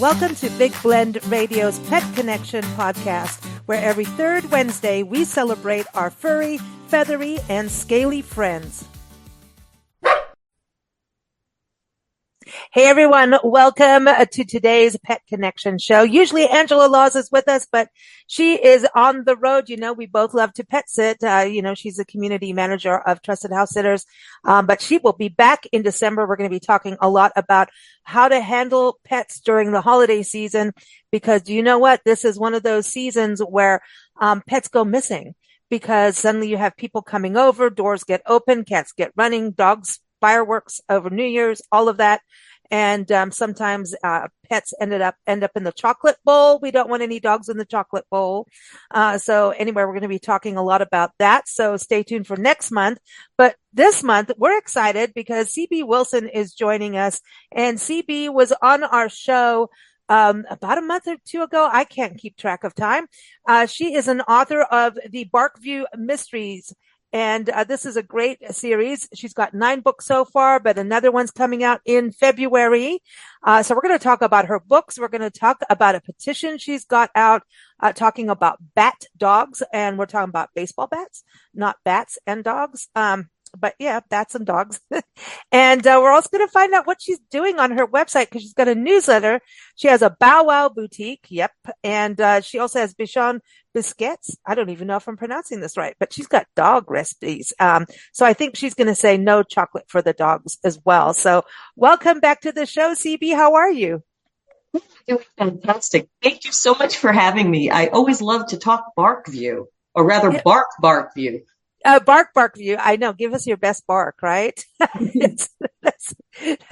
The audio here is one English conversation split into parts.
Welcome to Big Blend Radio's Pet Connection podcast, where every third Wednesday we celebrate our furry, feathery, and scaly friends. Hey everyone, welcome to today's Pet Connection show. Usually Angela Laws is with us, but she is on the road. You know, we both love to pet sit. She's a community manager of Trusted House Sitters. But she will be back in December. We're going to be talking a lot about how to handle pets during the holiday season, because you know what? This is one of those seasons where pets go missing because suddenly you have people coming over, doors get open, cats get running, dogs, fireworks over New Year's, all of that. And sometimes pets end up in the chocolate bowl. We don't want any dogs in the chocolate bowl. So anyway, we're going to be talking a lot about that. So stay tuned for next month. But this month, we're excited because CB Wilson is joining us. And CB was on our show about a month or two ago. I can't keep track of time. She is an author of the Barkview Mysteries. And this is a great series. She's got 9 books so far, but another one's coming out in February. So we're going to talk about her books. We're going to talk about a petition she's got out talking about bat dogs. And we're talking about baseball bats, not bats and dogs. But yeah, bats and dogs. And we're also going to find out what she's doing on her website, because she's got a newsletter. She has a Bow Wow boutique. Yep. And she also has Bichon Biscuits. I don't even know if I'm pronouncing this right, but she's got dog recipes. So I think she's going to say no chocolate for the dogs as well. So welcome back to the show, CB. How are you? Doing fantastic. Thank you so much for having me. I always love to talk Barkview, or rather Barkview. Barkview. I know. Give us your best bark, right? That's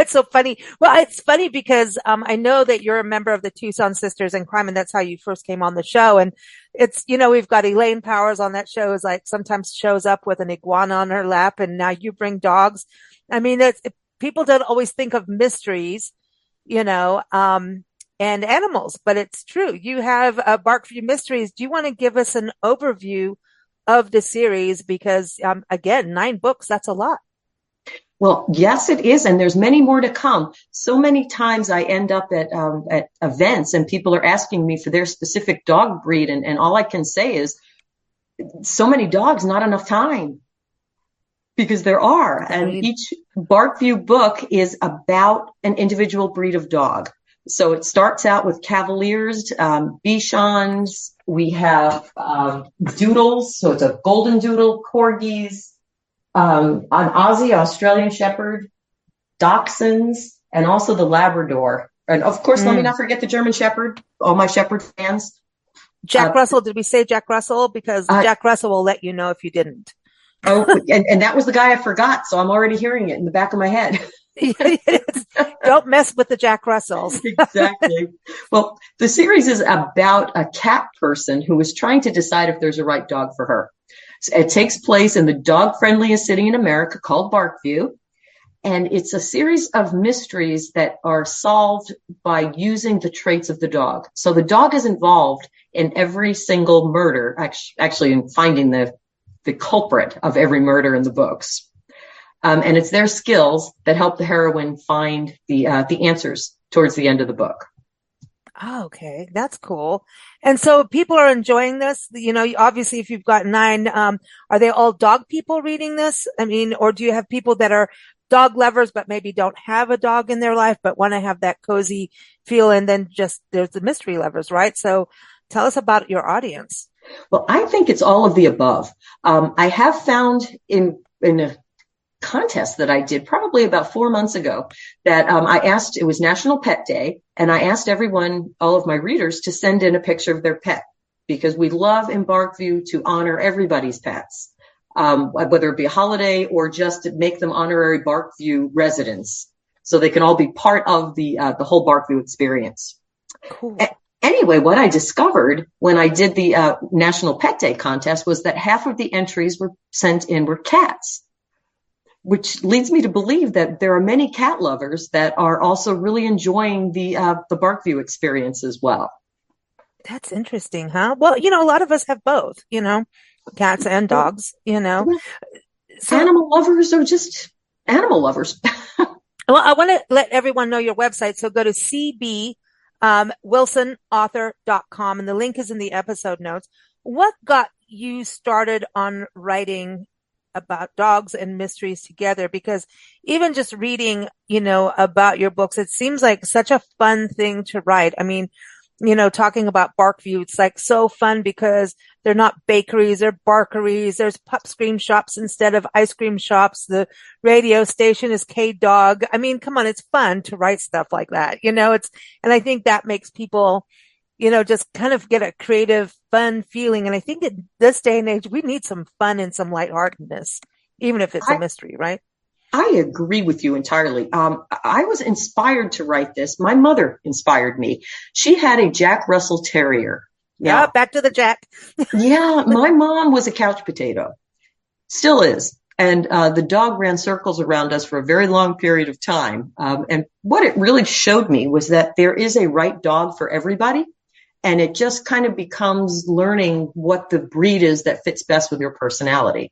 so funny. Well, it's funny because I know that you're a member of the Tucson Sisters in Crime, and that's how you first came on the show. And it's, we've got Elaine Powers on that show, is like sometimes shows up with an iguana on her lap, and now you bring dogs. I mean, people don't always think of mysteries, and animals, but it's true. You have Barkview Mysteries. Do you want to give us an overview of the series? Because again, 9 books, that's a lot. Well, yes, it is. And there's many more to come. So many times I end up at events and people are asking me for their specific dog breed. And all I can say is so many dogs, not enough time, because there are. And each Barkview book is about an individual breed of dog. So it starts out with Cavaliers, Bichons. We have Doodles, so it's a Golden Doodle, Corgis, an Aussie, Australian Shepherd, Dachshunds, and also the Labrador. And of course, let me not forget the German Shepherd, all my Shepherd fans. Jack Russell, did we say Jack Russell? Because Jack Russell will let you know if you didn't. And that was the guy I forgot, so I'm already hearing it in the back of my head. Don't mess with the Jack Russells. Exactly. Well, the series is about a cat person who is trying to decide if there's a right dog for her. It takes place in the dog-friendliest city in America called Barkview. And it's a series of mysteries that are solved by using the traits of the dog. So the dog is involved in every single murder, actually in finding the culprit of every murder in the books. And it's their skills that help the heroine find the answers towards the end of the book. Oh, okay. That's cool. And so people are enjoying this. Obviously, if you've got 9, are they all dog people reading this? I mean, or do you have people that are dog lovers, but maybe don't have a dog in their life, but want to have that cozy feel? And then just there's the mystery lovers, right? So tell us about your audience. Well, I think it's all of the above. I have found in a contest that I did probably about 4 months ago that I asked, it was National Pet Day, and I asked everyone, all of my readers, to send in a picture of their pet, because we love in Barkview to honor everybody's pets, whether it be a holiday or just to make them honorary Barkview residents, so they can all be part of the whole Barkview experience. Cool. Anyway, what I discovered when I did the National Pet Day contest was that half of the entries were sent in were cats, which leads me to believe that there are many cat lovers that are also really enjoying the Barkview experience as well. That's interesting, huh? Well, a lot of us have both, cats and dogs, So, animal lovers are just animal lovers. Well, I want to let everyone know your website. So go to CB wilsonauthor.com, and the link is in the episode notes. What got you started on writing about dogs and mysteries together? Because even just reading, about your books, it seems like such a fun thing to write. I mean, talking about Barkview, it's like so fun because they're not bakeries, they're barkeries. There's pup scream shops instead of ice cream shops. The radio station is K-Dog. I mean, come on, it's fun to write stuff like that. And I think that makes people, just kind of get a creative, fun feeling. And I think in this day and age, we need some fun and some lightheartedness, even if it's a mystery, right? I agree with you entirely. I was inspired to write this. My mother inspired me. She had a Jack Russell Terrier. Yeah, back to the Jack. Yeah, my mom was a couch potato, still is. And the dog ran circles around us for a very long period of time. And what it really showed me was that there is a right dog for everybody. And it just kind of becomes learning what the breed is that fits best with your personality.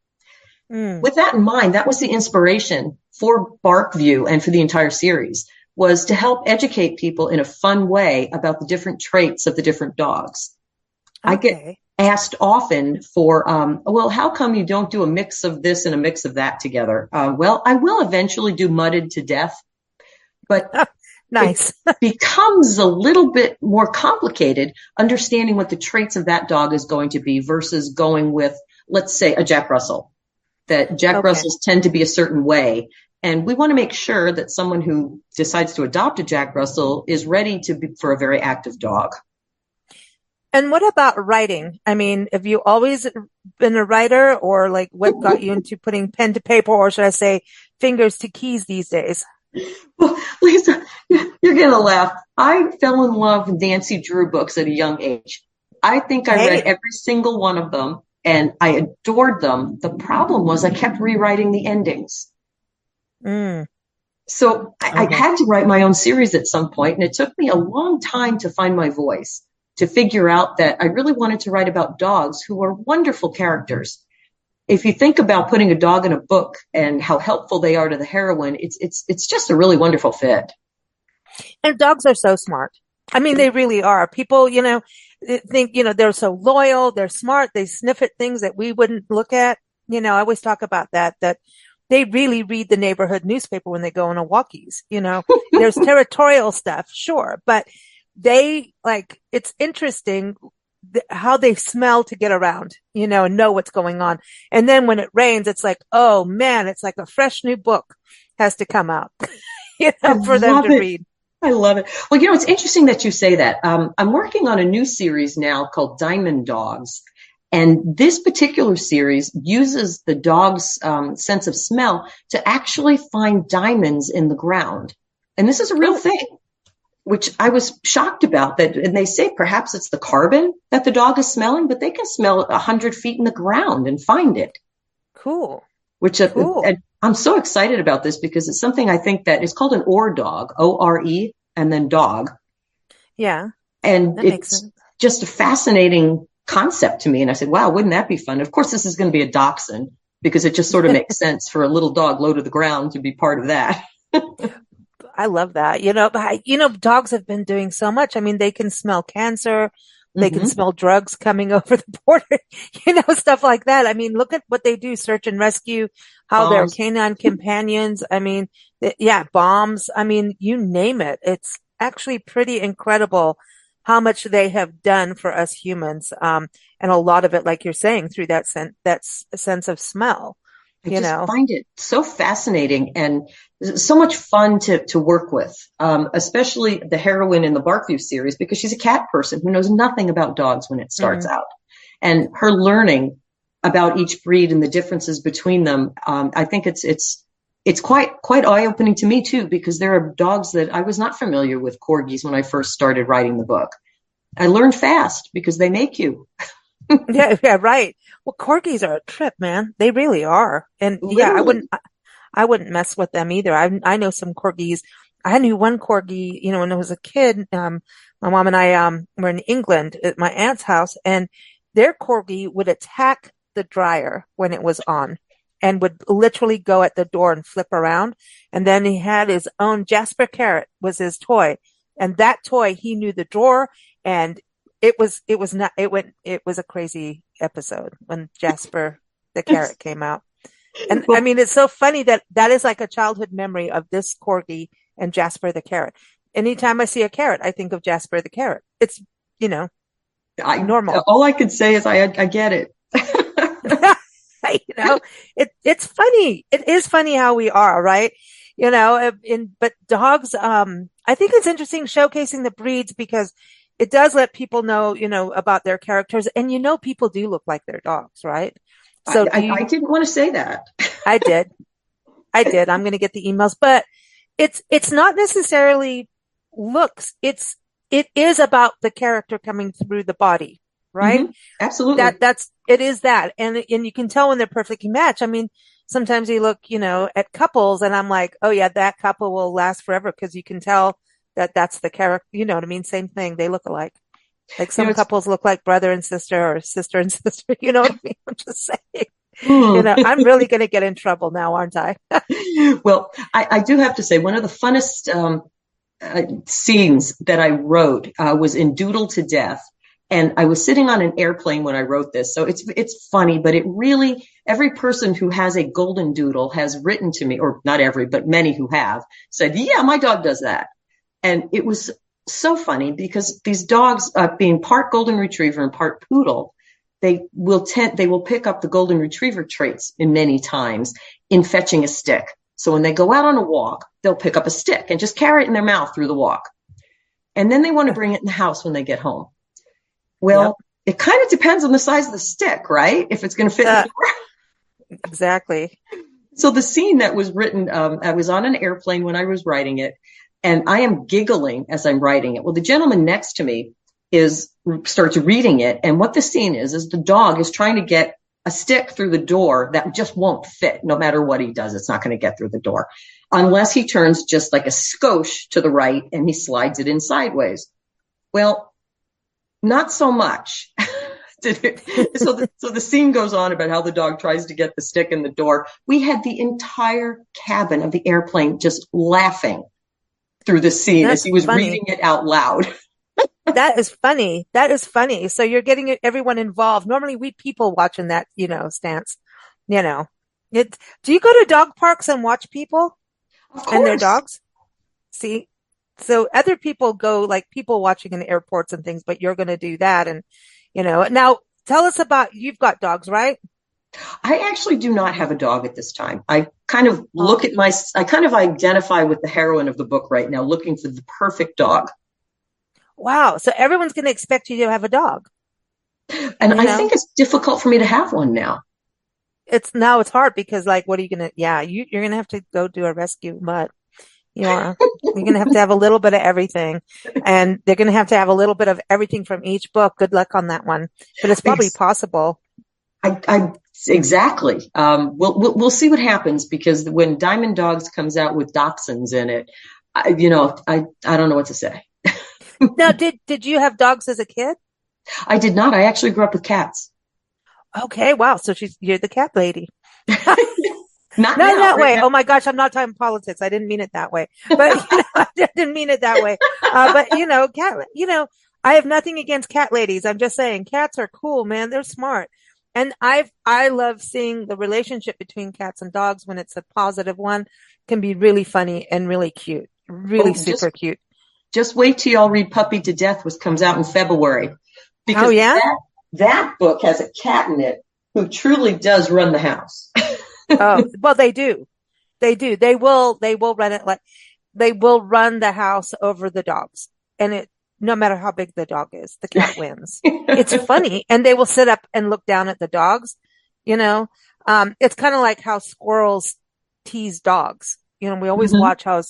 With that in mind, that was the inspiration for Barkview and for the entire series, was to help educate people in a fun way about the different traits of the different dogs. Okay. I get asked often for, well, how come you don't do a mix of this and a mix of that together? Well, I will eventually do Mudded to Death, but nice. It becomes a little bit more complicated understanding what the traits of that dog is going to be versus going with, let's say, a Jack Russell. That Jack Russells tend to be a certain way. And we want to make sure that someone who decides to adopt a Jack Russell is ready to be for a very active dog. And what about writing? I mean, have you always been a writer, or like what got you into putting pen to paper, or should I say fingers to keys these days? Well, Lisa, you're going to laugh. I fell in love with Nancy Drew books at a young age. I think I read every single one of them. And I adored them. The problem was I kept rewriting the endings. So I had to write my own series at some point, and it took me a long time to find my voice, to figure out that I really wanted to write about dogs who are wonderful characters. If you think about putting a dog in a book and how helpful they are to the heroine, it's just a really wonderful fit. And dogs are so smart. I mean, they really are. People, think, they're so loyal, they're smart, they sniff at things that we wouldn't look at. I always talk about that they really read the neighborhood newspaper when they go on a walkies. There's territorial stuff, sure, but it's interesting how they smell to get around, and know what's going on. And then when it rains, it's like, oh man, it's like a fresh new book has to come out, for them to read. I love it. Well, it's interesting that you say that. I'm working on a new series now called Diamond Dogs. And this particular series uses the dog's sense of smell to actually find diamonds in the ground. And this is a real thing, which I was shocked about. That, and they say perhaps it's the carbon that the dog is smelling, but they can smell 100 feet in the ground and find it. Cool. Cool. I'm so excited about this because it's something I think that it's called an OR dog, O-R-E, and then dog. Yeah. And it's just a fascinating concept to me. And I said, wow, wouldn't that be fun? Of course, this is going to be a dachshund because it just sort of makes sense for a little dog low to the ground to be part of that. I love that. Dogs have been doing so much. I mean, they can smell cancer. They can smell drugs coming over the border, stuff like that. I mean, look at what they do, search and rescue, how they're canine companions. I mean, bombs. I mean, you name it. It's actually pretty incredible how much they have done for us humans. And a lot of it, like you're saying, through that sense of smell. I just find it so fascinating and so much fun to work with, especially the heroine in the Barkview series, because she's a cat person who knows nothing about dogs when it starts out. And her learning about each breed and the differences between them, I think it's quite eye-opening to me too, because there are dogs that I was not familiar with corgis when I first started writing the book. I learned fast because they make you. Yeah, right. Well, corgis are a trip, man. They really are. And literally. I wouldn't mess with them either. I know some corgis. I knew one corgi, when I was a kid. My mom and I were in England at my aunt's house, and their corgi would attack the dryer when it was on and would literally go at the door and flip around. And then he had his own Jasper Carrot was his toy. And that toy, he knew the drawer, and it was a crazy episode when Jasper the carrot came out. And I Well, mean, it's so funny that that is like a childhood memory of this corgi and Jasper the carrot. Anytime I see a carrot, I think of Jasper the carrot. It's, you know, normal. all I could say is I get it. You know, it's funny. It is funny how we are, right? You know, but dogs, I think it's interesting showcasing the breeds because it does let people know, you know, about their characters. And you know, people do look like their dogs, right? So I didn't want to say that. I did. I did. I'm going to get the emails, but it's not necessarily looks. It is about the character coming through the body, right? Absolutely. It is that. And you can tell when they're perfectly matched. I mean, sometimes you look, you know, at couples and I'm like, oh yeah, that couple will last forever because you can tell that that's the character. You know what I mean? Same thing. They look alike. Like You know, some it's, couples look like brother and sister or sister and sister. You know what I mean? I'm just saying, you hmm. know, I'm really going to get in trouble now, aren't I? Well, I do have to say one of the funnest scenes that I wrote was in Doodle to Death. And I was sitting on an airplane when I wrote this. So it's funny, but it really, every person who has a golden doodle has written to me, or not every, but many who have said, yeah, my dog does that. And it was so funny because these dogs, being part golden retriever and part poodle, they will pick up the golden retriever traits in many times in fetching a stick. So when they go out on a walk, they'll pick up a stick and just carry it in their mouth through the walk. And then they want to bring it in the house when they get home. Yep. Well, it kind of depends on the size of the stick, right? If it's going to fit in the door. Exactly. So the scene that was written, I was on an airplane when I was writing it, and I am giggling as I'm writing it. Well, the gentleman next to me starts reading it, and what the scene is the dog is trying to get a stick through the door that just won't fit. No matter what he does, it's not going to get through the door unless he turns just like a skosh to the right and he slides it in sideways. Well, not so much. So the scene goes on about how the dog tries to get the stick in the door. We had the entire cabin of the airplane just laughing through the scene as That's he was funny. reading it out loud. That is funny. That is funny. So you're getting everyone involved. Normally we people watching that, you know, stance, you know, do you go to dog parks and watch people Of and their course. dogs? See, so other people go like people watching in airports and things, but you're going to do that. And, you know, now tell us about, you've got dogs, right? I actually do not have a dog at this time. Oh, I kind of identify with the heroine of the book right now, looking for the perfect dog. wow. So everyone's going to expect you to have a dog, And you I know? think it's difficult for me to have one now. It's hard because like, what are you going to, yeah, you're going to have to go do a rescue, but you are. You're going to have a little bit of everything, and they're going to have a little bit of everything from each book. Good luck on that one, but it's probably Ex- possible. I exactly. We'll see what happens because when Diamond Dogs comes out with dachshunds in it, I don't know what to say. Now, did you have dogs as a kid? I did not. I actually grew up with cats. Okay, wow. So you're the cat lady. Not Not in now. that Right way. now. Oh my gosh, I'm not talking politics. I didn't mean it that way. But you know, I didn't mean it that way. But you know, I have nothing against cat ladies. I'm just saying cats are cool, man. They're smart. And I love seeing the relationship between cats and dogs when it's a positive one can be really funny and really cute. Really Oh, super cute. just wait till y'all read Puppy to Death, which comes out in February, Oh because yeah? that book has a cat in it who truly does run the house. Oh, well they do. They do. They will run it like they will run the house over the dogs. And no matter how big the dog is, the cat wins. It's funny. And they will sit up and look down at the dogs, you know. It's kind of like how squirrels tease dogs. You know, we always Mhm. watch how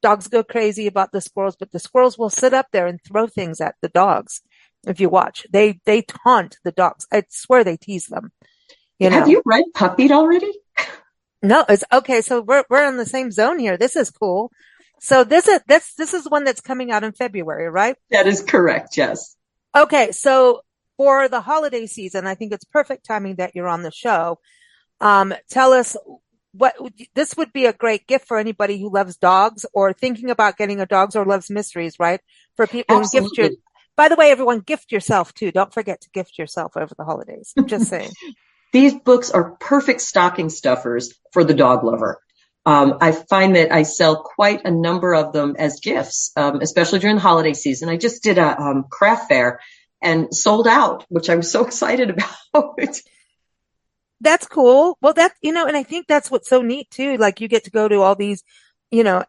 dogs go crazy about the squirrels, but the squirrels will sit up there and throw things at the dogs. If you watch, they taunt the dogs. I swear they tease them, you Have know. you read Puppied already? No, it's okay. So we're in the same zone here. This is cool. So this is one that's coming out in February, right? That is correct. Yes. Okay, so for the holiday season, I think it's perfect timing that you're on the show. Tell us what this would be a great gift for anybody who loves dogs or thinking about getting a dog or loves mysteries, right? For people and Absolutely. by the way, everyone gift yourself too. Don't forget to gift yourself over the holidays. Just saying. These books are perfect stocking stuffers for the dog lover. I find that I sell quite a number of them as gifts, especially during the holiday season. I just did a craft fair and sold out, which I was so excited about. That's cool. Well, and I think that's what's so neat too. Like you get to go to all these,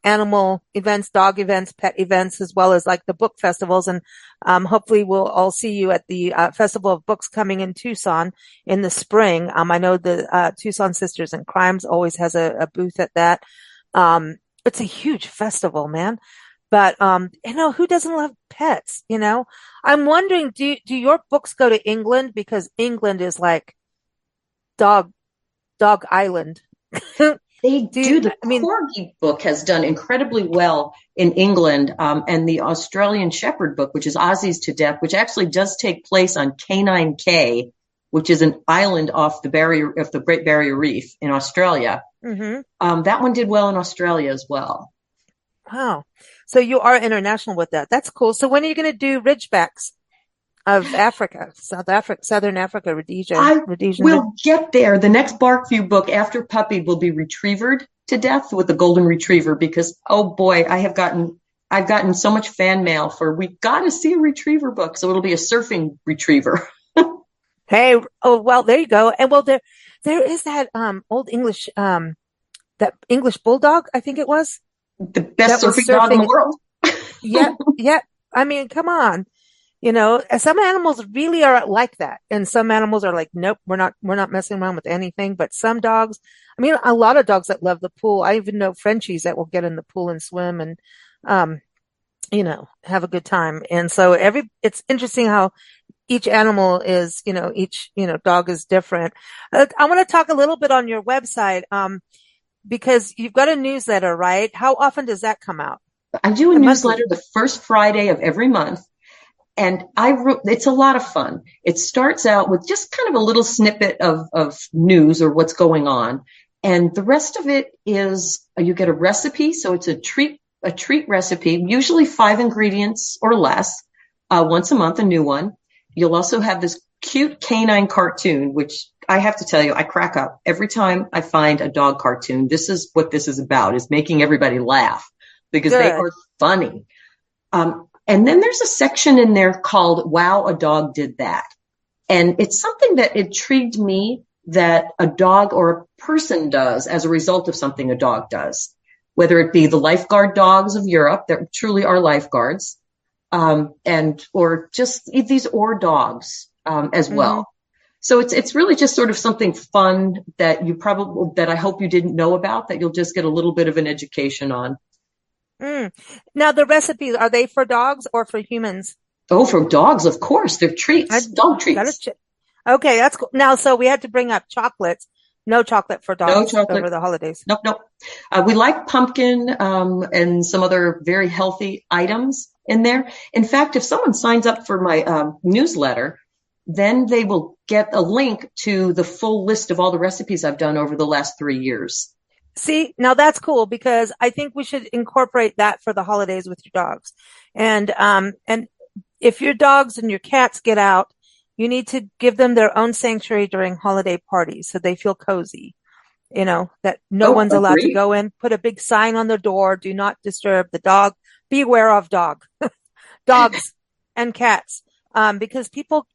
animal events, dog events, pet events, as well as like the book festivals. And, hopefully we'll all see you at the, Festival of Books coming in Tucson in the spring. I know the, Tucson Sisters in Crimes always has a booth at that. It's a huge festival, man. But, who doesn't love pets? I'm wondering, do your books go to England? Because England is like, dog island. They do. The Corgi book has done incredibly well in England, and the Australian Shepherd book, which is Aussies to Death, which actually does take place on Canine Cay, which is an island off the Great Barrier Reef in Australia. Mm-hmm. That one did well in Australia as well. Wow. So you are international with that. That's cool. So when are you going to do Ridgebacks of Africa, Southern Africa, Rhodesia? I will get there. The next Barkview book after Puppy will be Retrievered to Death with the Golden Retriever, because, oh boy, I've gotten so much fan mail for, we've got to see a retriever book. So it'll be a surfing retriever. Hey, oh, well, there you go. And well, there is that, old English, that English bulldog, I think it was. The best surfing dog in the world. Yeah. Yeah. I mean, come on. Some animals really are like that. And some animals are like, nope, we're not messing around with anything. But some dogs, I mean, a lot of dogs that love the pool. I even know Frenchies that will get in the pool and swim and, have a good time. And so it's interesting how each animal is, each, dog is different. I want to talk a little bit on your website, because you've got a newsletter, right? How often does that come out? I do a newsletter the first Friday of every month. And it's a lot of fun. It starts out with just kind of a little snippet of news or what's going on. And the rest of it is you get a recipe. So it's a treat recipe, usually 5 ingredients or less, once a month, a new one. You'll also have this cute canine cartoon, which I have to tell you, I crack up every time I find a dog cartoon. This is what this is about, is making everybody laugh because They are funny. And then there's a section in there called Wow, a Dog Did That. And it's something that intrigued me that a dog or a person does as a result of something a dog does, whether it be the lifeguard dogs of Europe that truly are lifeguards, or just these dogs, as well. Mm-hmm. So it's really just sort of something fun that I hope you didn't know about, that you'll just get a little bit of an education on. Now, the recipes, are they for dogs or for humans? Oh, for dogs, of course. They're treats, dog treats. Okay, that's cool. Now, so we had to bring up chocolates. No chocolate for dogs over the holidays. Nope. We like pumpkin and some other very healthy items in there. In fact, if someone signs up for my newsletter, then they will get a link to the full list of all the recipes I've done over the last 3 years. See, now that's cool, because I think we should incorporate that for the holidays with your dogs. And if your dogs and your cats get out, you need to give them their own sanctuary during holiday parties so they feel cozy. That no one's allowed to go in, put a big sign on the door, do not disturb the dog, beware of dogs and cats. Because people,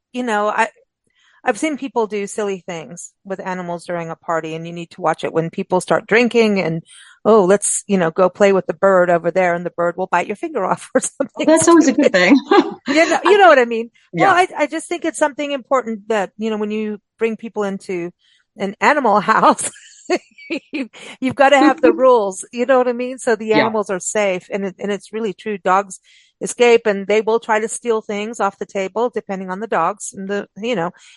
I've seen people do silly things with animals during a party, and you need to watch it when people start drinking and, oh, let's, go play with the bird over there, and the bird will bite your finger off or something. That's always a good thing. You know what I mean? Yeah. Well, I just think it's something important that, when you bring people into an animal house, you've got to have the rules, you know what I mean? So the animals are safe, and it's really true. Dogs escape, and they will try to steal things off the table depending on the dogs, and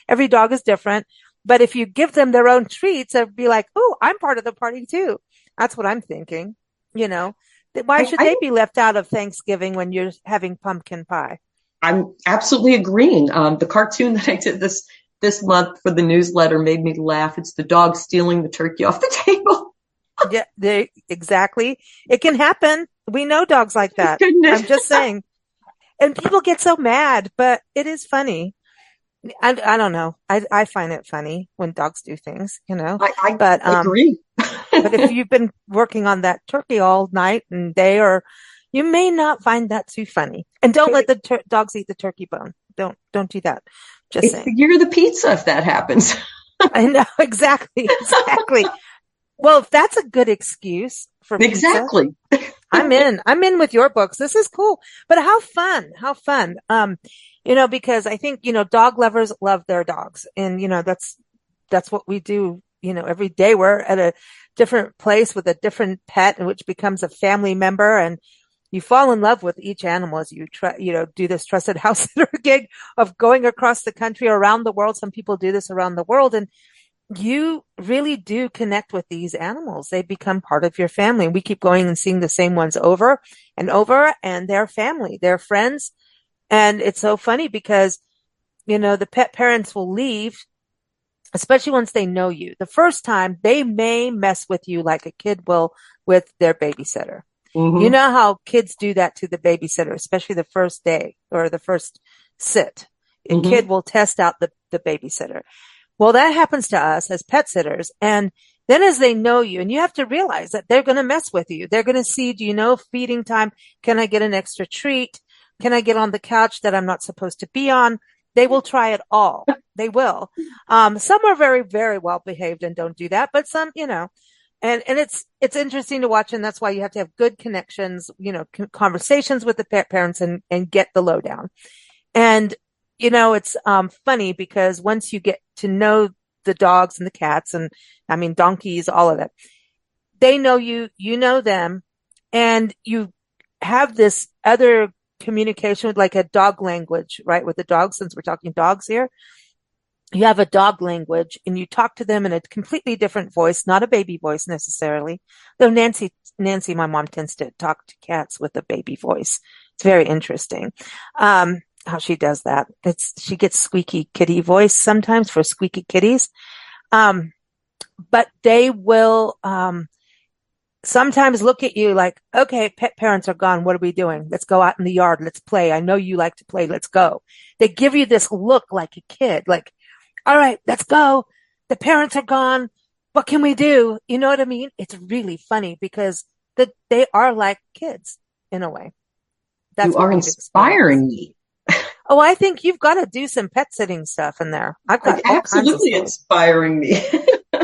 every dog is different. But if you give them their own treats, they'll be like, oh, I'm part of the party too. That's what I'm thinking. Why should they be left out of Thanksgiving when you're having pumpkin pie? I'm absolutely agreeing. The cartoon that I did this month for the newsletter made me laugh. It's the dog stealing the turkey off the table. Yeah, exactly. It can happen. We know dogs like that. Goodness. I'm just saying. And people get so mad, but it is funny. I don't know. I find it funny when dogs do things, I but, agree. but if you've been working on that turkey all night and day, or you may not find that too funny. And don't let the dogs eat the turkey bone. Don't do that. Just saying. You're the pizza if that happens. I know exactly, exactly. Well, if that's a good excuse for pizza, Exactly. I'm in. I'm in with your books. This is cool. But how fun. How fun. Because I think, dog lovers love their dogs. And, that's what we do, every day. We're at a different place with a different pet, which becomes a family member. And you fall in love with each animal as you try, do this trusted house sitter gig of going across the country or around the world. Some people do this around the world, and you really do connect with these animals. They become part of your family. We keep going and seeing the same ones over and over, and they're family, they're friends. And it's so funny because, the pet parents will leave, especially once they know you. The first time they may mess with you like a kid will with their babysitter. You Mm-hmm. know how kids do that to the babysitter, especially the first day or the first sit. A kid Mm-hmm. will test out the babysitter. Well, that happens to us as pet sitters. And then as they know you, and you have to realize that they're going to mess with you. They're going to see, do you know feeding time? Can I get an extra treat? Can I get on the couch that I'm not supposed to be on? They will try it all. They will. Some are very, very well behaved and don't do that, but some, and it's interesting to watch. And that's why you have to have good connections, conversations with the pet parents and get the lowdown. And, it's, funny because once you get to know the dogs and the cats and I mean, donkeys, all of it, they know you, you know them, and you have this other communication with like a dog language, right? With the dogs, since we're talking dogs here, you have a dog language and you talk to them in a completely different voice, not a baby voice necessarily. Though Nancy, my mom tends to talk to cats with a baby voice. It's very interesting. How she does that. She gets squeaky kitty voice sometimes for squeaky kitties. Um, but they will, sometimes look at you like, okay, pet parents are gone. What are we doing? Let's go out in the yard. Let's play. I know you like to play. Let's go. They give you this look like a kid, like, all right, let's go. The parents are gone. What can we do? You know what I mean? It's really funny because they are like kids in a way. You That's what are we've experienced. inspiring me. Oh, I think you've got to do some pet sitting stuff in there. I've got all kinds of Absolutely stories. inspiring me.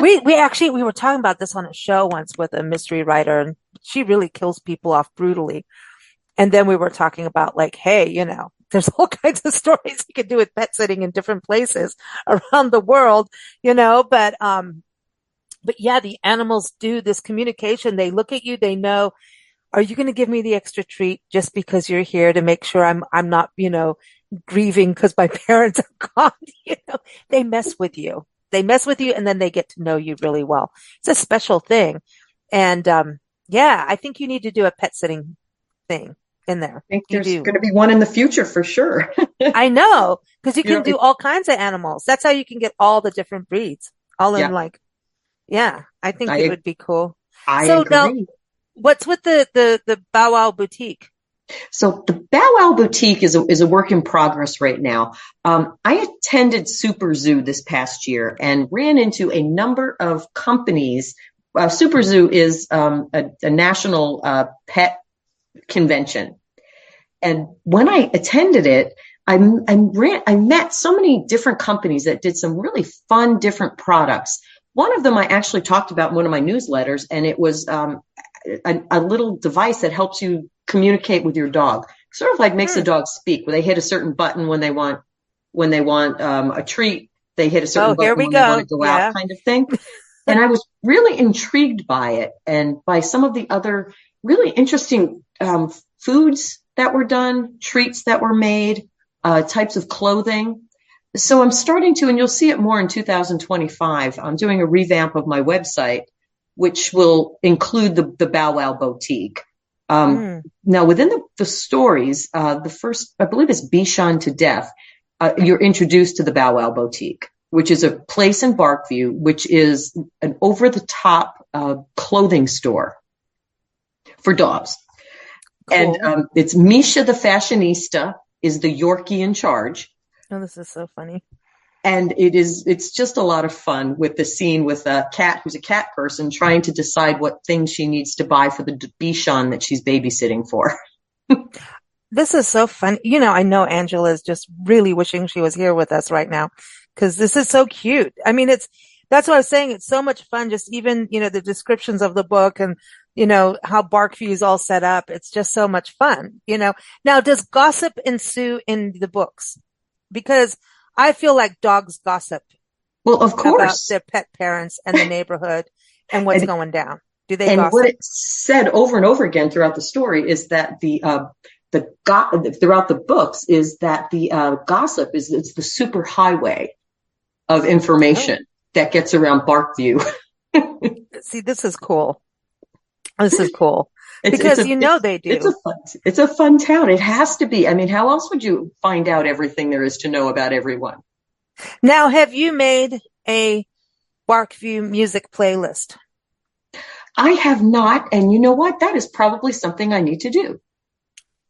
We were talking about this on a show once with a mystery writer, and she really kills people off brutally. And then we were talking about like, hey, there's all kinds of stories you could do with pet sitting in different places around the world, but yeah, the animals do this communication. They look at you, they know, are you going to give me the extra treat just because you're here to make sure I'm not, grieving because my parents are gone? They mess with you. They mess with you and then they get to know you really well. It's a special thing. And, yeah, I think you need to do a pet sitting thing in there. I think You there's do. going to be one in the future for sure. I know, because you You can know, do all kinds of animals. That's how you can get all the different breeds all in yeah, like, yeah, I think it I would be cool. I So now agree. what's with the Bow Wow boutique? So the Bow Wow Boutique is a work in progress right now. I attended Super Zoo this past year and ran into a number of companies. Super Zoo is a national pet convention, and when I attended it, I met so many different companies that did some really fun, different products. One of them I actually talked about in one of my newsletters, and it was a little device that helps you communicate with your dog. Sort of like makes the Hmm. dog speak. Where they hit a certain button when they want a treat. They hit a certain Oh, here button we when they want to go. go out, Yeah. kind of thing. And I was really intrigued by it and by some of the other really interesting foods that were done, treats that were made, types of clothing. So I'm starting to, and you'll see it more in 2025. I'm doing a revamp of my website, which will include the Bow Wow Boutique. Um, Mm. Now, within the stories, the first, I believe it's Bichon to Death, you're introduced to the Bow Wow Boutique, which is a place in Barkview, which is an over the top clothing store for dogs. And Cool. it's Misha the fashionista is the Yorkie in charge. Oh, this is so funny. And it's just a lot of fun with the scene with a cat who's a cat person trying to decide what things she needs to buy for the Bichon that she's babysitting for. This is so fun. I know Angela is just really wishing she was here with us right now because this is so cute. I mean, that's what I was saying. It's so much fun. Just even, the descriptions of the book and, how Barkview is all set up. It's just so much fun. Now, does gossip ensue in the books? Because I feel like dogs gossip Well, of about course. their pet parents and the neighborhood and what's And going down. Do they and what gossip? it's said over and over again throughout the story is that throughout the books is that the gossip is it's the super highway of Oh, information that gets around Barkview. see, this is cool. This is cool It's because a they it's a do. fun it's a fun town. It has to be. I mean, how else would you find out everything there is to know about everyone? Now, have you made a Barkview music playlist? I have not, and you know what? That is probably something I need to do.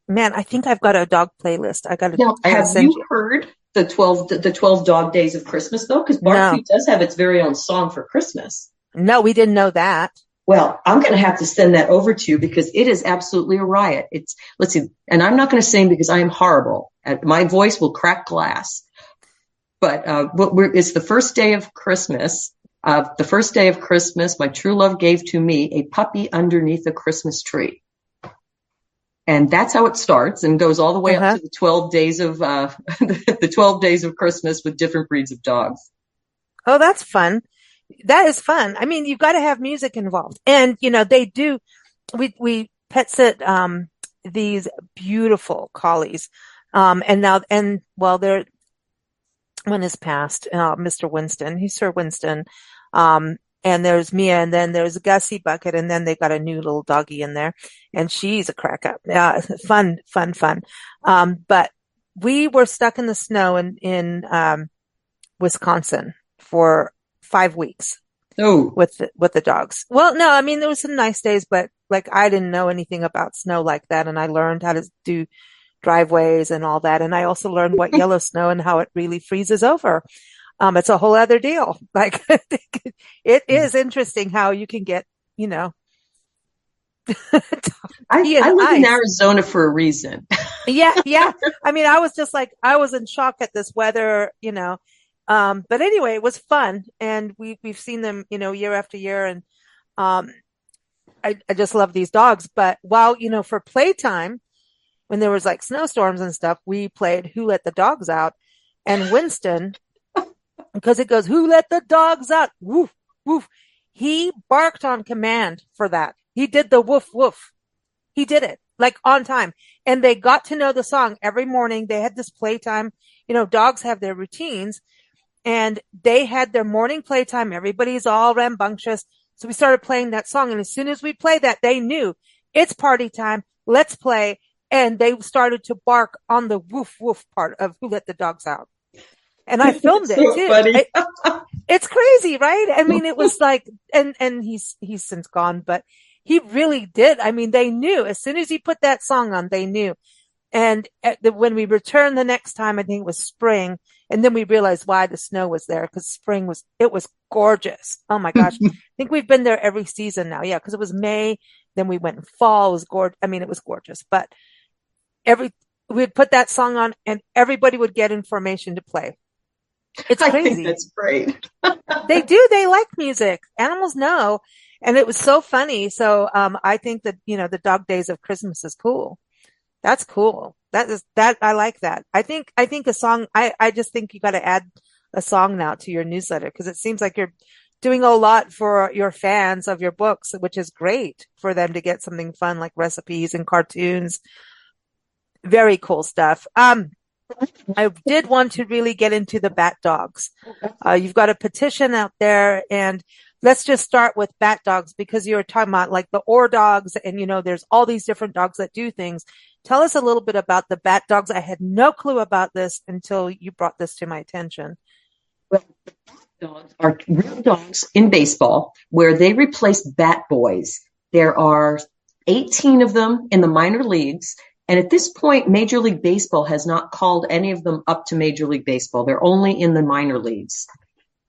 Man, I think I've got a dog playlist. Now, I gotta have send you you. heard the 12 dog days of Christmas though? Because No, Barkview does have its very own song for Christmas. no, we didn't know that. Well, I'm going to have to send that over to you because it is absolutely a riot. Let's see, and I'm not going to sing because I am horrible. My voice will crack glass. But it's the first day of Christmas. The first day of Christmas, my true love gave to me a puppy underneath a Christmas tree. And that's how it starts and goes all the way up Uh-huh. to the 12 days of the 12 days of Christmas with different breeds of dogs. Oh, that's fun. That is fun. I mean, you've got to have music involved. And, they do, we pet sit, these beautiful collies. They're, one is past, Mr. Winston. He's Sir Winston. And there's Mia, and then there's Gussie Bucket, and then they've got a new little doggy in there, and she's a crack up. Yeah, fun, fun, fun. But we were stuck in the snow in Wisconsin for 5 weeks Oh, with the dogs. Well, no, I mean there was some nice days, but like I didn't know anything about snow like that, and I learned how to do driveways and all that, and I also learned what yellow snow and how it really freezes over. It's a whole other deal. Like it is interesting how you can get, I, doggy and I live in ice. Arizona for a reason. Yeah, yeah. I mean, I was just like, I was in shock at this weather. But anyway, it was fun, and we've seen them, year after year, and um, I just love these dogs. But while for playtime, when there was like snowstorms and stuff, we played Who Let the Dogs Out, and Winston, because it goes Who Let the Dogs Out, woof woof. He barked on command for that. He did the woof woof. He did it like on time. And they got to know the song every morning. They had this playtime. Dogs have their routines, and they had their morning playtime. Everybody's all rambunctious. So we started playing that song. And as soon as we played that, they knew it's party time. Let's play. And they started to bark on the woof woof part of Who Let the Dogs Out. And I filmed It's it so too. funny. It's crazy, right? I mean, it was like, and he's since gone, but he really did. I mean, they knew as soon as he put that song on, they knew. And when we returned the next time, I think it was spring, and then we realized why the snow was there because it was gorgeous. Oh my gosh. I think we've been there every season now. Yeah. Cause it was May. Then we went in fall. It was gorgeous. I mean, it was gorgeous, but we'd put that song on and everybody would get information to play. It's I think crazy. that's great. They do. They like music. Animals know. And it was so funny. So, I think that, the dog days of Christmas is cool. That's cool. I like that. I think a song, I just think you got to add a song now to your newsletter because it seems like you're doing a lot for your fans of your books, which is great for them to get something fun like recipes and cartoons. Very cool stuff. I did want to really get into the bat dogs. You've got a petition out there, and let's just start with bat dogs because you were talking about like the ore dogs, and there's all these different dogs that do things. Tell us a little bit about the bat dogs. I had no clue about this until you brought this to my attention. dogs are real dogs in baseball where they replace bat boys. There are 18 of them in the minor leagues. And at this point, Major League Baseball has not called any of them up to Major League Baseball. They're only in the minor leagues.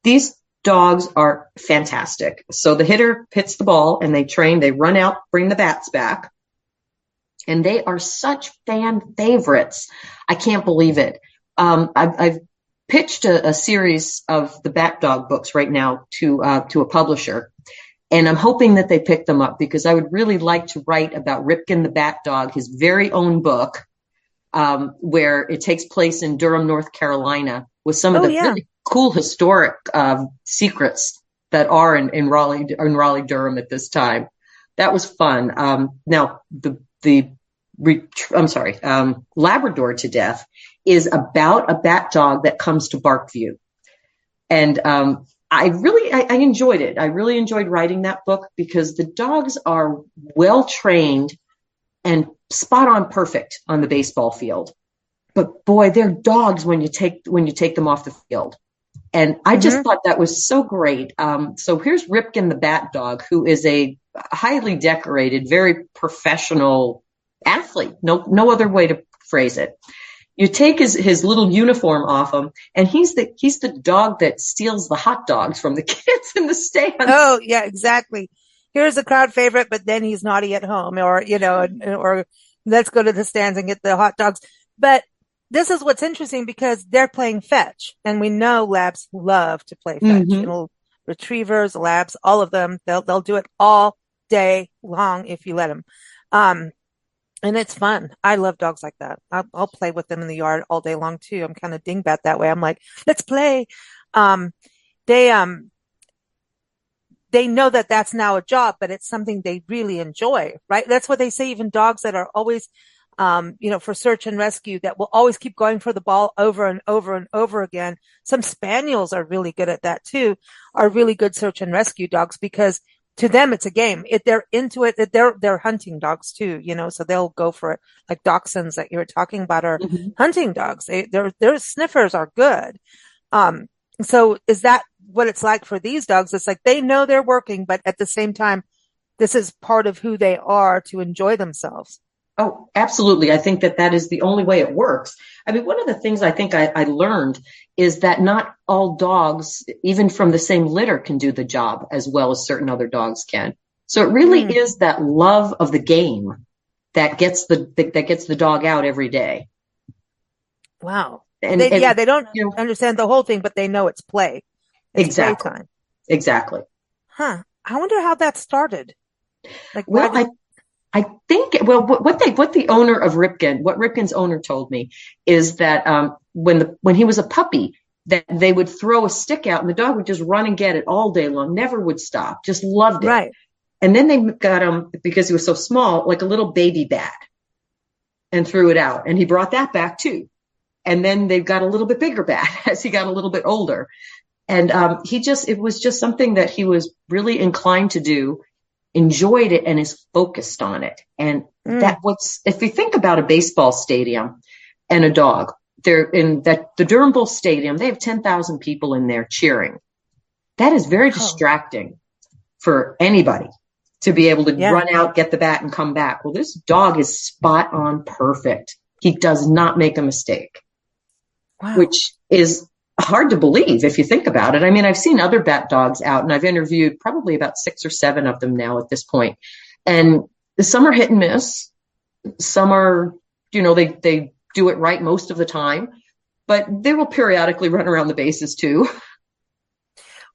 These dogs are fantastic. So the hitter hits the ball and they train, they run out, bring the bats back. And they are such fan favorites. I can't believe it. I've pitched a series of the Bat Dog books right now to a publisher, and I'm hoping that they pick them up because I would really like to write about Ripken the Bat Dog, his very own book, where it takes place in Durham, North Carolina, with some of the really cool historic secrets that are in Raleigh, Durham at this time. That was fun. Now Labrador to Death is about a bat dog that comes to Barkview. And I enjoyed it. I really enjoyed writing that book because the dogs are well trained and spot on perfect on the baseball field. But boy, they're dogs when you take them off the field. And I just thought that was so great. So here's Ripken the Bat Dog, who is a highly decorated, very professional athlete. No other way to phrase it. You take his little uniform off him, and he's the dog that steals the hot dogs from the kids in the stands. Oh, yeah, exactly. Here's a crowd favorite, but then he's naughty at home, or let's go to the stands and get the hot dogs. But this is what's interesting because they're playing fetch, and we know labs love to play fetch. Retrievers, labs, all of them, they'll do it all day long if you let them. And it's fun. I love dogs like that. I'll play with them in the yard all day long too. I'm kind of dingbat that way. I'm like, let's play. They know that that's now a job, but it's something they really enjoy, right? That's what they say. Even dogs that are always, for search and rescue that will always keep going for the ball over and over and over again. Some spaniels are really good at that too, are really good search and rescue dogs because to them, it's a game. If they're into it, they're hunting dogs too, so they'll go for it. Like dachshunds that you were talking about are hunting dogs. Their sniffers are good. So is that what it's like for these dogs? It's like they know they're working, but at the same time, this is part of who they are to enjoy themselves. Oh, absolutely. I think that is the only way it works. I mean, one of the things I think I learned is that not all dogs, even from the same litter, can do the job as well as certain other dogs can. So it really is that love of the game that gets the dog out every day. Wow. They don't understand the whole thing, but they know it's play. It's exactly. Playtime. Exactly. Huh. I wonder how that started. Like, I think, what the owner of what Ripken's owner told me is that, when he was a puppy, that they would throw a stick out and the dog would just run and get it all day long, never would stop, just loved it. Right. And then they got him, because he was so small, like a little baby bat and threw it out. And he brought that back too. And then they got a little bit bigger bat as he got a little bit older. And, it was just something that he was really inclined to do, enjoyed it, and is focused on it. And if you think about a baseball stadium and a dog, they're in the Durham Bull Stadium, they have 10,000 people in there cheering. That is very distracting for anybody to be able to run out, get the bat, and come back. Well, this dog is spot on perfect. He does not make a mistake, which is hard to believe if you think about it. I mean, I've seen other bat dogs out, and I've interviewed probably about 6 or 7 of them now at this point. And some are hit and miss. Some are, they do it right most of the time, but they will periodically run around the bases too.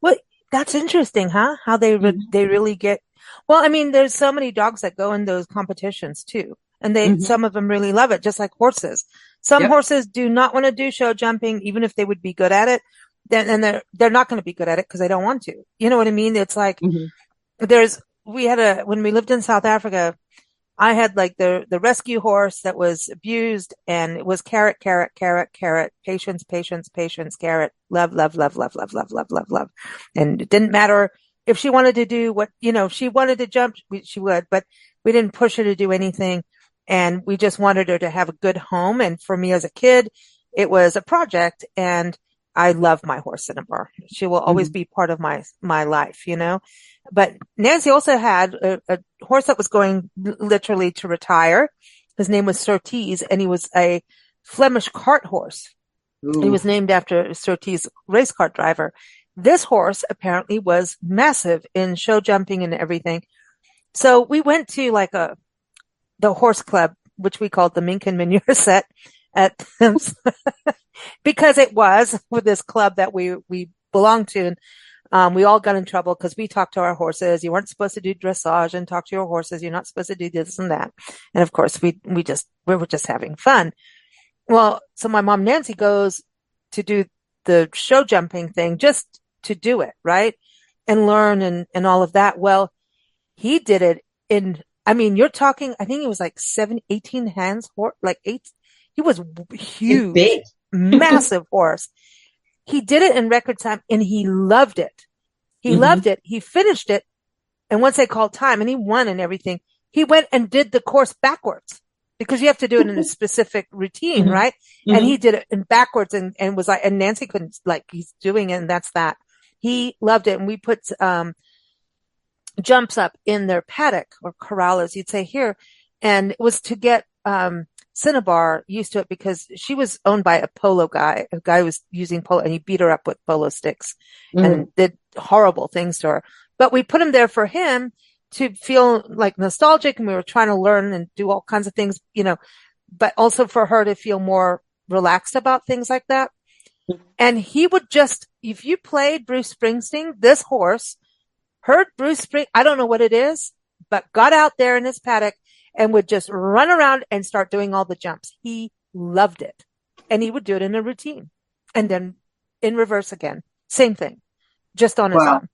Well, that's interesting, huh? How they really get. Well, I mean, there's so many dogs that go in those competitions too, and some of them really love it, just like horses. Some horses do not want to do show jumping, even if they would be good at it. Then they're not going to be good at it because they don't want to. You know what I mean? It's like when we lived in South Africa, I had like the rescue horse that was abused, and it was carrot, carrot, carrot, carrot, patience, patience, patience, carrot, love, love, love, love, love, love, love, love, love. And it didn't matter if she wanted to do what, if she wanted to jump, she would, but we didn't push her to do anything. And we just wanted her to have a good home. And for me as a kid, it was a project, and I love my horse Cinnabar. She will always Mhm. be part of my life, you know. But Nancy also had a horse that was going literally to retire. His name was Surtees, and he was a Flemish cart horse. He Ooh. was named after Surtees, race cart driver. This horse apparently was massive in show jumping and everything. So we went to like the horse club, which we called the Mink and Manure set at because it was with this club that we belonged to. And we all got in trouble because we talked to our horses. You weren't supposed to do dressage and talk to your horses. You're not supposed to do this and that. And of course, we were just having fun. Well, so my mom Nancy goes to do the show jumping thing just to do it, right? And learn and all of that. Well, he did it in, I mean, you're talking, I think it was like 18 hands, like eight. He was It's huge, big. massive horse. He did it in record time and he loved it. He Hmm. loved it. He finished it. And once they called time and he won and everything, he went and did the course backwards because you have to do it in a specific routine, Hmm. right? And he Hmm. did it in backwards and was like, and Nancy couldn't, like, he's doing it and that's that. He loved it. And we put, jumps up in their paddock or corral, as you'd say here. And it was to get, Cinnabar used to it because she was owned by a guy who was using polo and he beat her up with polo sticks Hmm. and did horrible things to her. But we put him there for him to feel like nostalgic and we were trying to learn and do all kinds of things, you know, but also for her to feel more relaxed about things like that. And he would just, if you played Bruce Springsteen, this horse heard Bruce Spring, I don't know what it is, but got out there in his paddock and would just run around and start doing all the jumps. He loved it. And he would do it in a routine and then in reverse again. Same thing, just on his Wow. own.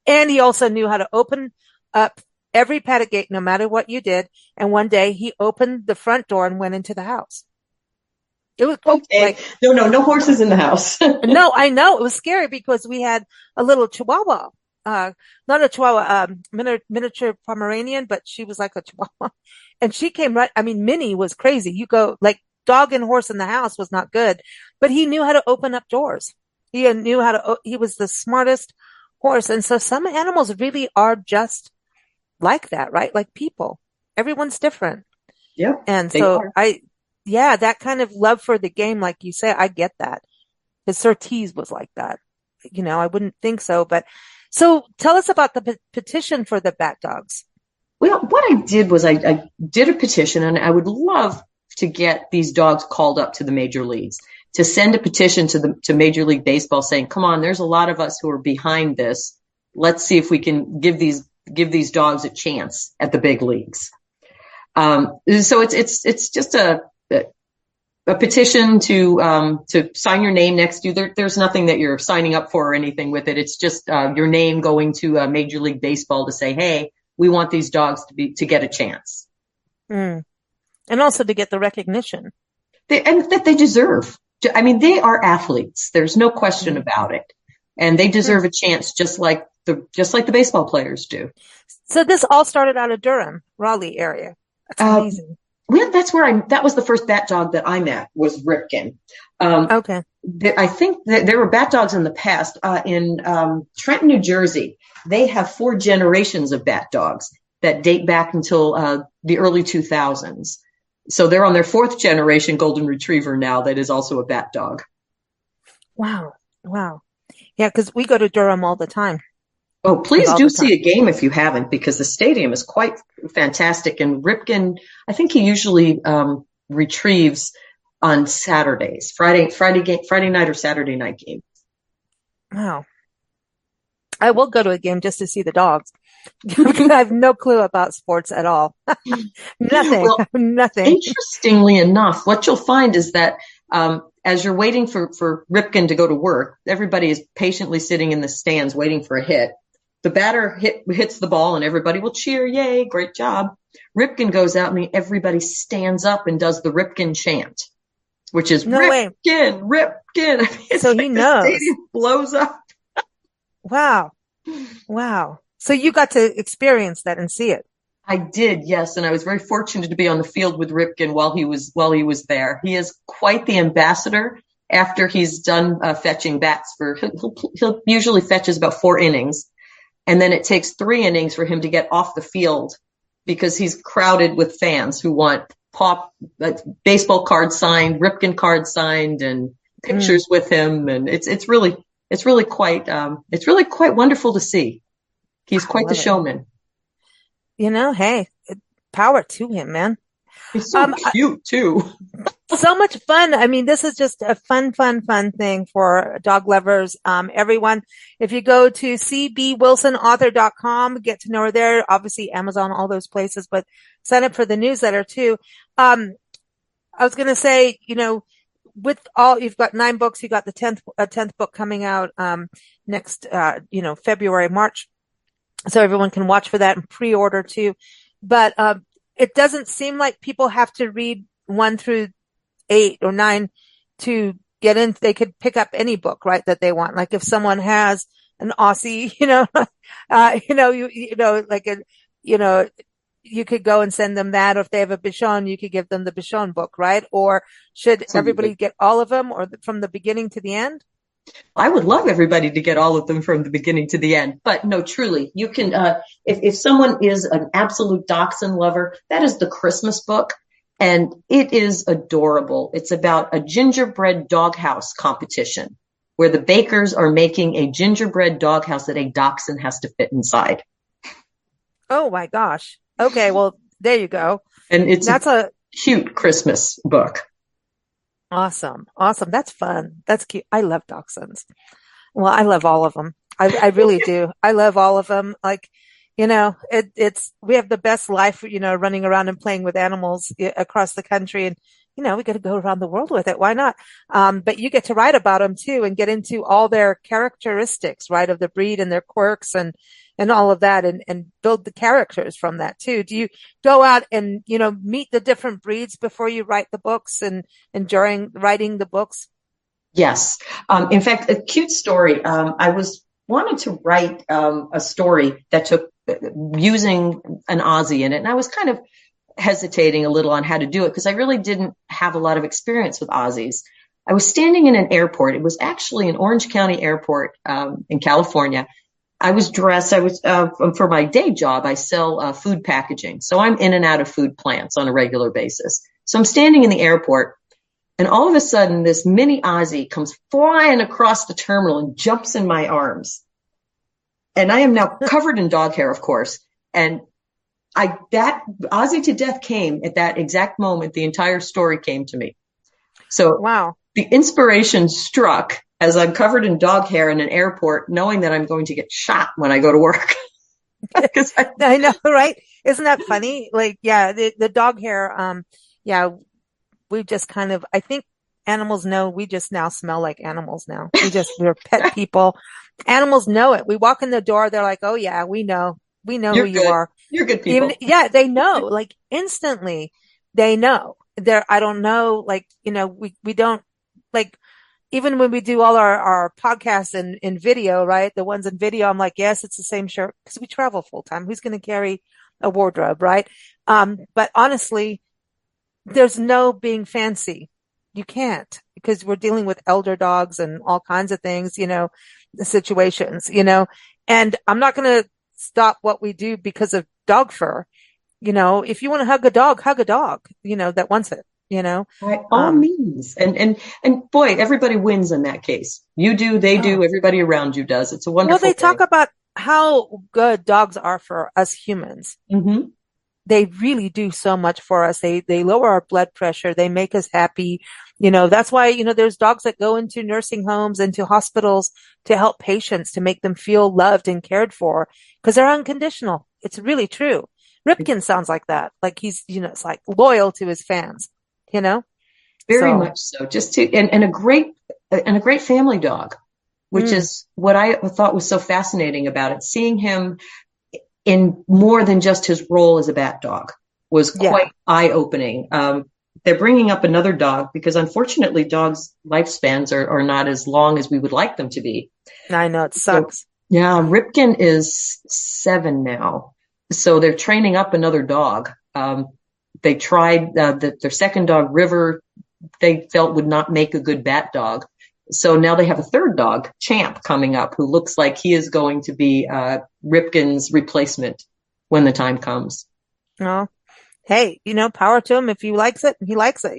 And he also knew how to open up every paddock gate, no matter what you did. And one day he opened the front door and went into the house. It was Okay. like, No, no, no horses in the house. no, I know it was scary because we had a little Chihuahua, not a Chihuahua, miniature Pomeranian, but she was like a Chihuahua. And she came right, I mean, Minnie was crazy. You go like dog and horse in the house was not good, but he knew how to open up doors. He knew how to, he was the smartest horse. And so some animals really are just like that, right? Like people. Everyone's different. Yep, And they so are. yeah, that kind of love for the game, like you say, I get that. His Surtees was like that. You know, I wouldn't think so, but so tell us about the petition for the bat dogs. Well, what I did was I did a petition, and I would love to get these dogs called up to the major leagues, to send a petition to Major League Baseball saying, "Come on, there's a lot of us who are behind this. Let's see if we can give these dogs a chance at the big leagues." So it's just a petition to sign your name next to. There's nothing that you're signing up for or anything with it. It's just your name going to Major League Baseball to say, "Hey, we want these dogs to get a chance." Mm. And also to get the recognition. And that they deserve. I mean, they are athletes. There's no question Mm. about it, and they Sure. deserve a chance just like the baseball players do. So this all started out of Durham, Raleigh area. That's Uh, amazing. well, that was the first bat dog that I met was Ripken. Um, Okay. I think that there were bat dogs in the past in Trenton, New Jersey. They have 4 generations of bat dogs that date back until the early 2000s. So they're on their 4th generation golden retriever now that is also a bat dog. Wow. Wow. Yeah, because we go to Durham all the time. Oh, Like please all do the see time. a game if you haven't, because the stadium is quite fantastic. And Ripken, I think he usually retrieves on Saturdays, Friday night or Saturday night game. Wow. I will go to a game just to see the dogs. I have no clue about sports at all. Nothing. Well, Nothing. interestingly enough, what you'll find is that as you're waiting for Ripken to go to work, everybody is patiently sitting in the stands waiting for a hit. The batter hits the ball and everybody will cheer, "Yay, great job." Ripken goes out and everybody stands up and does the Ripken chant, which is No way. Ripken, Ripken. I mean, it's So he like the knows. stadium blows up. Wow. Wow. So you got to experience that and see it. I did, yes, and I was very fortunate to be on the field with Ripken while he was there. He is quite the ambassador, after he's done fetching bats he'll usually fetches about 4 innings. And then it takes 3 innings for him to get off the field because he's crowded with fans who want baseball cards signed, Ripken cards signed, and pictures with him. And it's really quite wonderful to see. He's quite the showman. Hey, power to him, man. He's so cute too. So much fun. I mean, this is just a fun thing for dog lovers. Everyone, if you go to cbwilsonauthor.com, get to know her there. Obviously, Amazon, all those places, but sign up for the newsletter too. I was going to say, with all, you've got 9 books. You got the 10th book coming out, next, February, March. So everyone can watch for that and pre-order too. But, it doesn't seem like people have to read 1 through 8 or 9 to get in. They could pick up any book, right, that they want. Like if someone has an Aussie, you could go and send them that. Or if they have a Bichon, you could give them the Bichon book, right? Or should everybody get all of them or from the beginning to the end? I would love everybody to get all of them from the beginning to the end. But no, truly, you can, if someone is an absolute dachshund lover, that is the Christmas book. And it is adorable. It's about a gingerbread doghouse competition where the bakers are making a gingerbread doghouse that a dachshund has to fit inside. Oh my gosh. Okay. Well, there you go. And that's a cute Christmas book. Awesome. That's fun. That's cute. I love dachshunds. Well, I love all of them. I really do. I love all of them. Like, we have the best life, running around and playing with animals across the country. And, we got to go around the world with it. Why not? But you get to write about them too and get into all their characteristics, right, of the breed and their quirks and all of that and build the characters from that too. Do you go out and, meet the different breeds before you write the books and during writing the books? Yes. In fact, a cute story. I wanted to write a story that took using an Aussie in it. And I was kind of hesitating a little on how to do it because I really didn't have a lot of experience with Aussies. I was standing in an airport. It was actually an Orange County airport in California. I was dressed. For my day job, I sell food packaging. So I'm in and out of food plants on a regular basis. So I'm standing in the airport and all of a sudden this mini Aussie comes flying across the terminal and jumps in my arms. And I am now covered in dog hair, of course. And that Aussie to death came at that exact moment. The entire story came to me. So wow. The inspiration struck as I'm covered in dog hair in an airport, knowing that I'm going to get shot when I go to work. I know, right? Isn't that funny? Like, yeah, the dog hair, we just kind of, I think animals know we just now smell like animals now. We're pet people. Animals know it. We walk in the door, they're like, oh yeah, we know who you are. You're good people. They know, like instantly they know. I don't know, like, we don't, like, even when we do all our podcasts in video, right? The ones in video, I'm like, yes, it's the same shirt because we travel full time. Who's going to carry a wardrobe, right? But honestly, there's no being fancy. You can't because we're dealing with elder dogs and all kinds of things, the situations, and I'm not going to stop what we do because of dog fur. If you want to hug a dog, that wants it, By all means. And boy, everybody wins in that case. You do, they do, everybody around you does. It's a wonderful thing. Well, they talk about how good dogs are for us humans. Mm-hmm. They really do so much for us. They lower our blood pressure. They make us happy. That's why, there's dogs that go into nursing homes, into hospitals to help patients, to make them feel loved and cared for because they're unconditional. It's really true. Ripken sounds like that. Like he's, it's like loyal to his fans, Very much so. Just and a great family dog, which is what I thought was so fascinating about it. Seeing him in more than just his role as a bat dog was quite eye-opening. They're bringing up another dog because unfortunately dogs' lifespans are not as long as we would like them to be. I know, it sucks. So, Ripken is 7 now. So they're training up another dog. They tried their second dog, River, they felt would not make a good bat dog. So now they have a third dog, Champ, coming up, who looks like he is going to be Ripken's replacement when the time comes. Oh, hey, power to him. If he likes it, he likes it,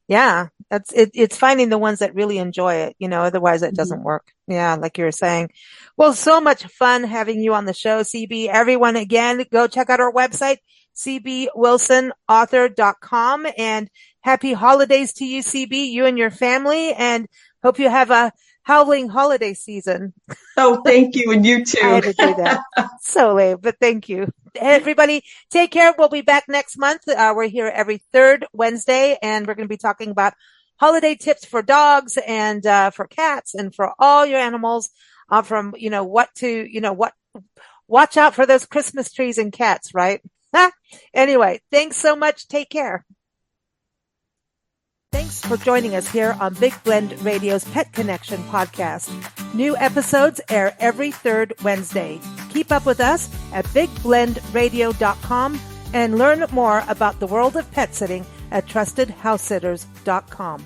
Yeah, that's it. It's finding the ones that really enjoy it, otherwise it doesn't work. Yeah, like you were saying. Well, so much fun having you on the show, CB. Everyone, again, go check out our website, cbwilsonauthor.com, and happy holidays to you, CB, you and your family, and hope you have a howling holiday season. Oh, thank you. And you too. I had to do that. So late, but thank you. Everybody, take care. We'll be back next month. We're here every third Wednesday, and we're going to be talking about holiday tips for dogs and for cats and for all your animals. From watch out for those Christmas trees and cats, right? Anyway, thanks so much. Take care. Thanks for joining us here on Big Blend Radio's Pet Connection podcast. New episodes air every third Wednesday. Keep up with us at bigblendradio.com and learn more about the world of pet sitting at trustedhousesitters.com.